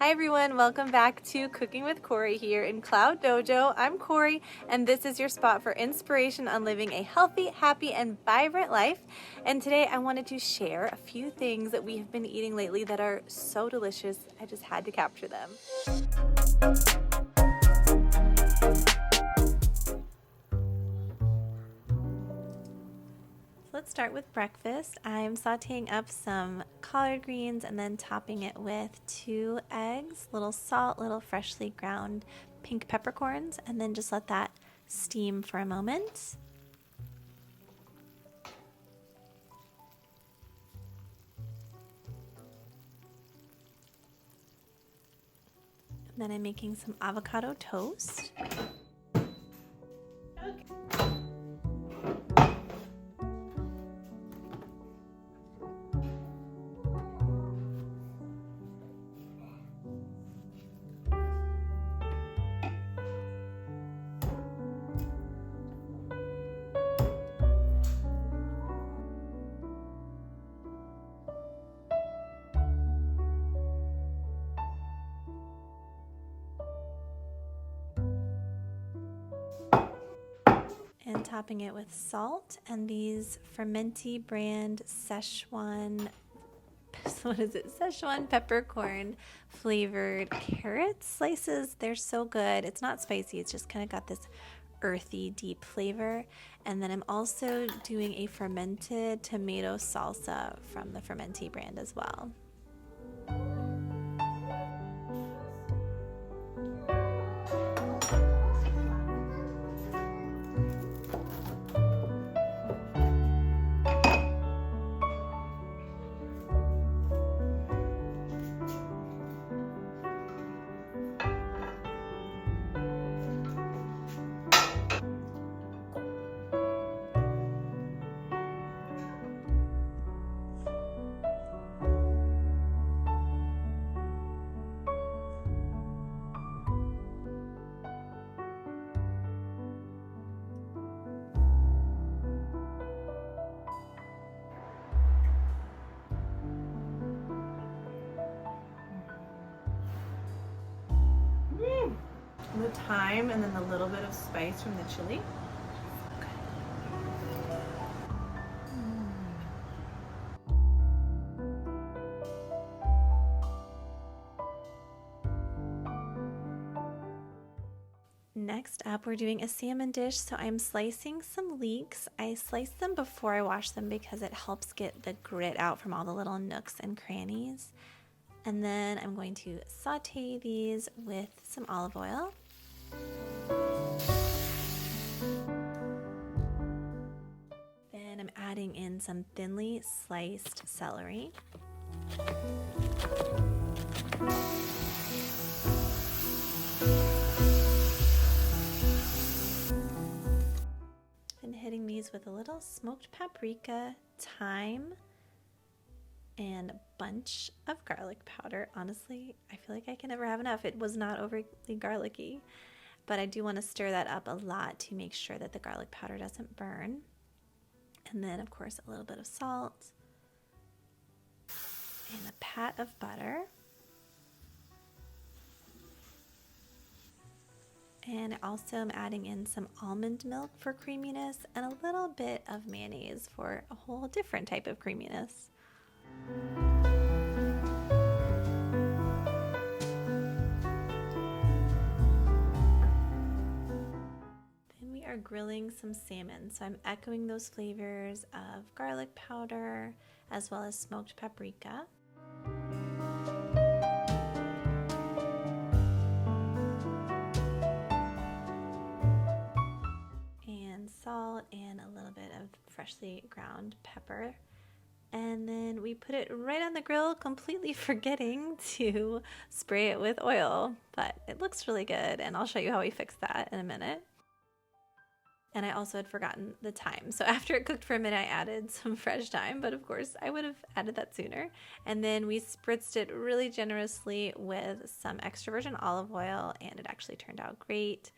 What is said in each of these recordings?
Hi everyone, welcome back to Cooking with Corey here in Cloud Dojo. I'm Corey, and this is your spot for inspiration on living a healthy, happy, and vibrant life. And today I wanted to share a few things that we have been eating lately that are so delicious, I just had to capture them. Let's start with breakfast. I'm sauteing up some collard greens and then topping it with 2 eggs, little salt, little freshly ground pink peppercorns, and then just let that steam for a moment. And then I'm making some avocado toast. And topping it with salt and these Fermenti brand Szechuan peppercorn flavored carrot slices. They're so good. It's not spicy, it's just kind of got this earthy, deep flavor. And then I'm also doing a fermented tomato salsa from the Fermenti brand as well. The thyme and then the little bit of spice from the chili. Next up, we're doing a salmon dish. So I'm slicing some leeks. I slice them before I wash them because it helps get the grit out from all the little nooks and crannies. And then I'm going to saute these with some olive oil. Then I'm adding in some thinly sliced celery. And hitting these with a little smoked paprika, thyme, and a bunch of garlic powder. Honestly, I feel like I can never have enough. It was not overly garlicky, but I do want to stir that up a lot to make sure that the garlic powder doesn't burn. And then, of course, a little bit of salt and a pat of butter. And I also am adding in some almond milk for creaminess and a little bit of mayonnaise for a whole different type of creaminess. Then we are grilling some salmon. So I'm echoing those flavors of garlic powder as well as smoked paprika. And salt and a little bit of freshly ground pepper. And then we put it right on the grill, completely forgetting to spray it with oil, but it looks really good, and I'll show you how we fix that in a minute. And I also had forgotten the thyme. So after it cooked for a minute, I added some fresh thyme, but of course I would have added that sooner. And then we spritzed it really generously with some extra virgin olive oil, and it actually turned out great.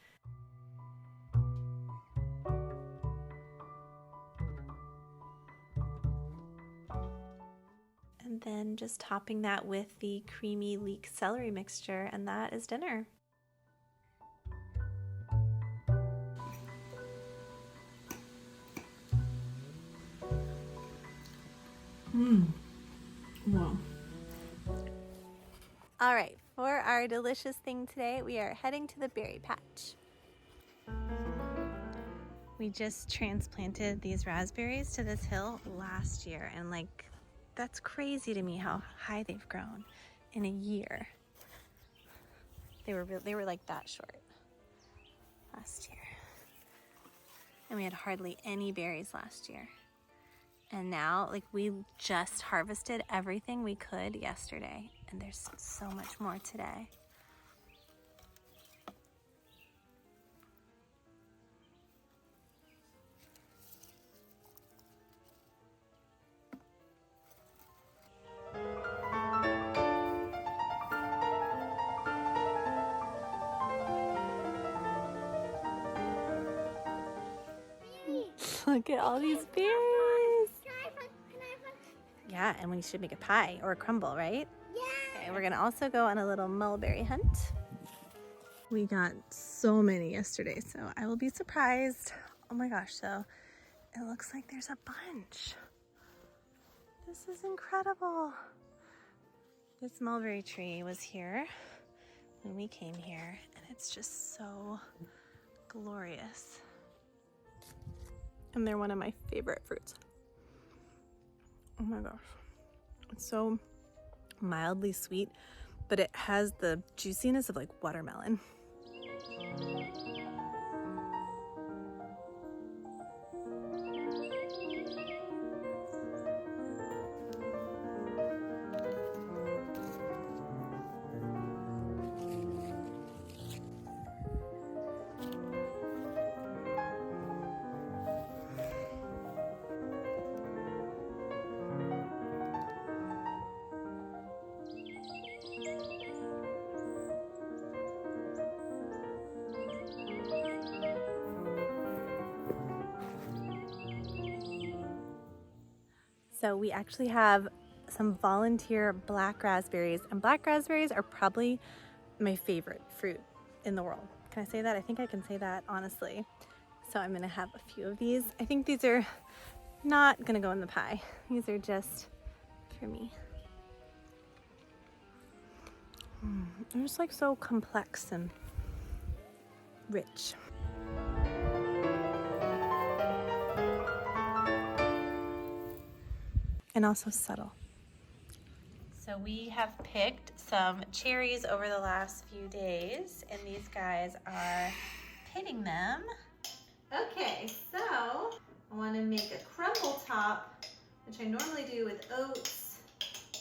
And then just topping that with the creamy leek celery mixture, and that is dinner. Wow. All right, for our delicious thing today, we are heading to the berry patch. We just transplanted these raspberries to this hill last year, and like, that's crazy to me how high they've grown in a year. They were like that short last year. And we had hardly any berries last year. And now, like, we just harvested everything we could yesterday, and there's so much more today. Look at all these berries. Can I have one? Yeah, and we should make a pie or a crumble, right? Yeah. Okay, we're gonna also go on a little mulberry hunt. We got so many yesterday, so I will be surprised. Oh my gosh, so it looks like there's a bunch. This is incredible. This mulberry tree was here when we came here, and it's just so glorious. And they're one of my favorite fruits. Oh my gosh. It's so mildly sweet, but it has the juiciness of like watermelon. So we actually have some volunteer black raspberries, and black raspberries are probably my favorite fruit in the world. Can I say that? I think I can say that honestly. So I'm gonna have a few of these. I think these are not gonna go in the pie. These are just for me. They're just like so complex and rich. And also subtle. So we have picked some cherries over the last few days, and these guys are pitting them. Okay, so I want to make a crumble top, which I normally do with oats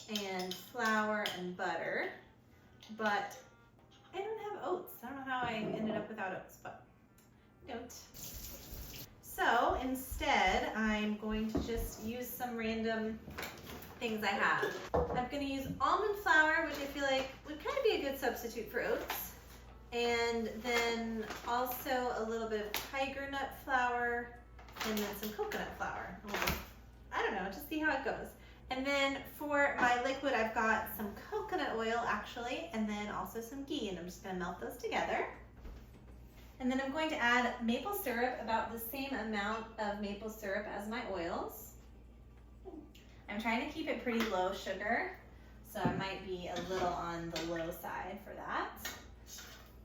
and flour and butter, but I don't have oats. I don't know how I ended up without oats, but I don't. So instead, I'm going to just use some random things I have. I'm going to use almond flour, which I feel like would kind of be a good substitute for oats. And then also a little bit of tiger nut flour and then some coconut flour. I don't know, just see how it goes. And then for my liquid, I've got some coconut oil actually, and then also some ghee, and I'm just going to melt those together. And then I'm going to add maple syrup, about the same amount of maple syrup as my oils. I'm trying to keep it pretty low sugar, so I might be a little on the low side for that.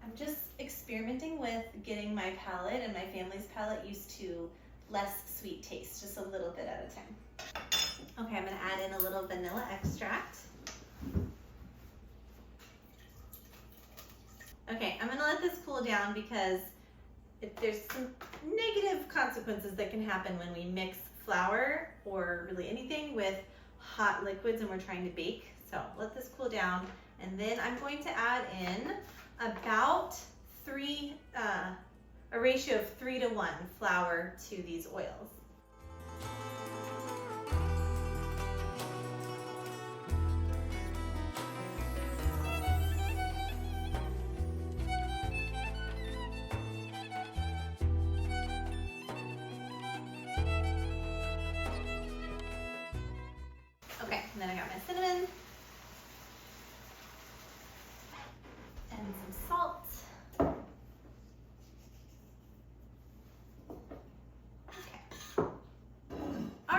I'm just experimenting with getting my palate and my family's palate used to less sweet taste, just a little bit at a time. Okay, I'm gonna add in a little vanilla extract. Okay, I'm gonna let this cool down because there's some negative consequences that can happen when we mix flour or really anything with hot liquids and we're trying to bake. So let this cool down, and then I'm going to add in about a ratio of 3 to 1 flour to these oils. Okay, and then I got my cinnamon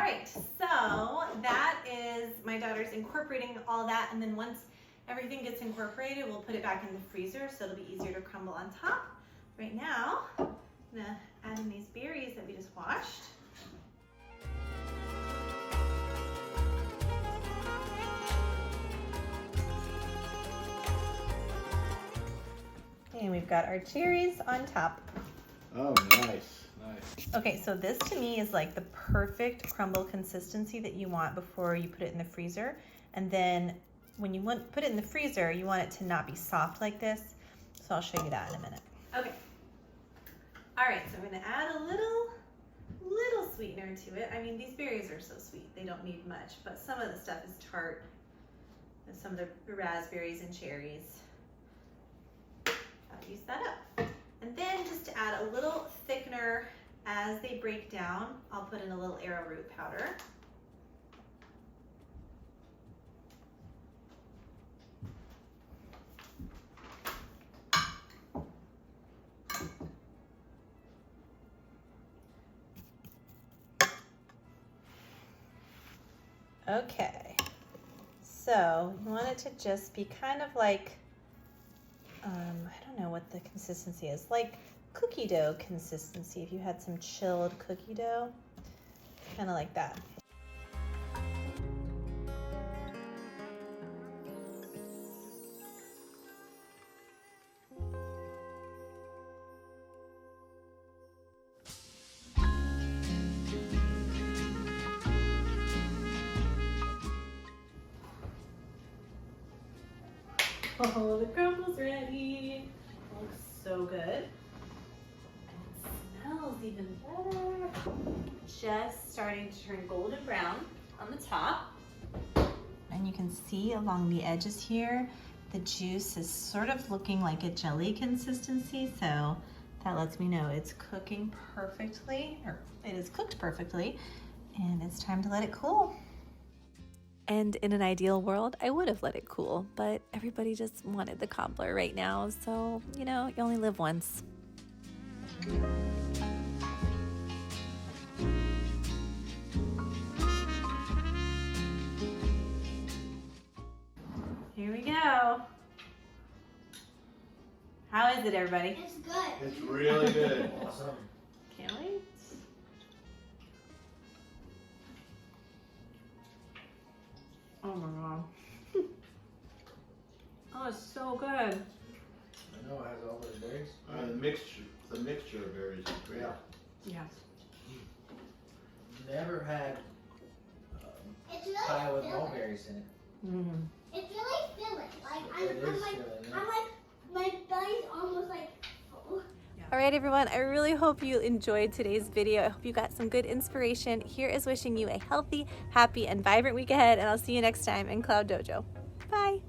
right, so that is my daughter's incorporating all that, and then once everything gets incorporated, we'll put it back in the freezer so it'll be easier to crumble on top. Right now, I'm gonna add in these berries that we just washed. And we've got our cherries on top. Oh, nice. Okay, so this to me is like the perfect crumble consistency that you want before you put it in the freezer. And then when you put it in the freezer, you want it to not be soft like this. So I'll show you that in a minute. Okay. All right, so I'm gonna add a little sweetener to it. I mean, these berries are so sweet, they don't need much, but some of the stuff is tart. And some of the raspberries and cherries. I'll use that up. And then just to add a little thickener as they break down, I'll put in a little arrowroot powder. Okay, so you want it to just be kind of like, I don't know what the consistency is, like cookie dough consistency. If you had some chilled cookie dough, kind of like that. Oh, the crumble's ready. Looks so good. And it smells even better. Just starting to turn golden brown on the top. And you can see along the edges here, the juice is sort of looking like a jelly consistency. So that lets me know it's cooking perfectly, or it is cooked perfectly. And it's time to let it cool. And in an ideal world, I would have let it cool, but everybody just wanted the cobbler right now. So, you know, you only live once. Here we go. How is it, everybody? It's good. It's really good. Awesome. Can't wait. Oh my god. Oh, it's so good. I know it has all those berries. The mixture of berries is great. Yeah. Yeah. Never had It's really pie with filling. mulberries in it. Mm-hmm. It's really filling. Like It is filling, yeah. I'm like, my belly's almost like full. All right, everyone, I really hope you enjoyed today's video. I hope you got some good inspiration. Here is wishing you a healthy, happy, and vibrant week ahead, and I'll see you next time in Cloud Dojo. Bye.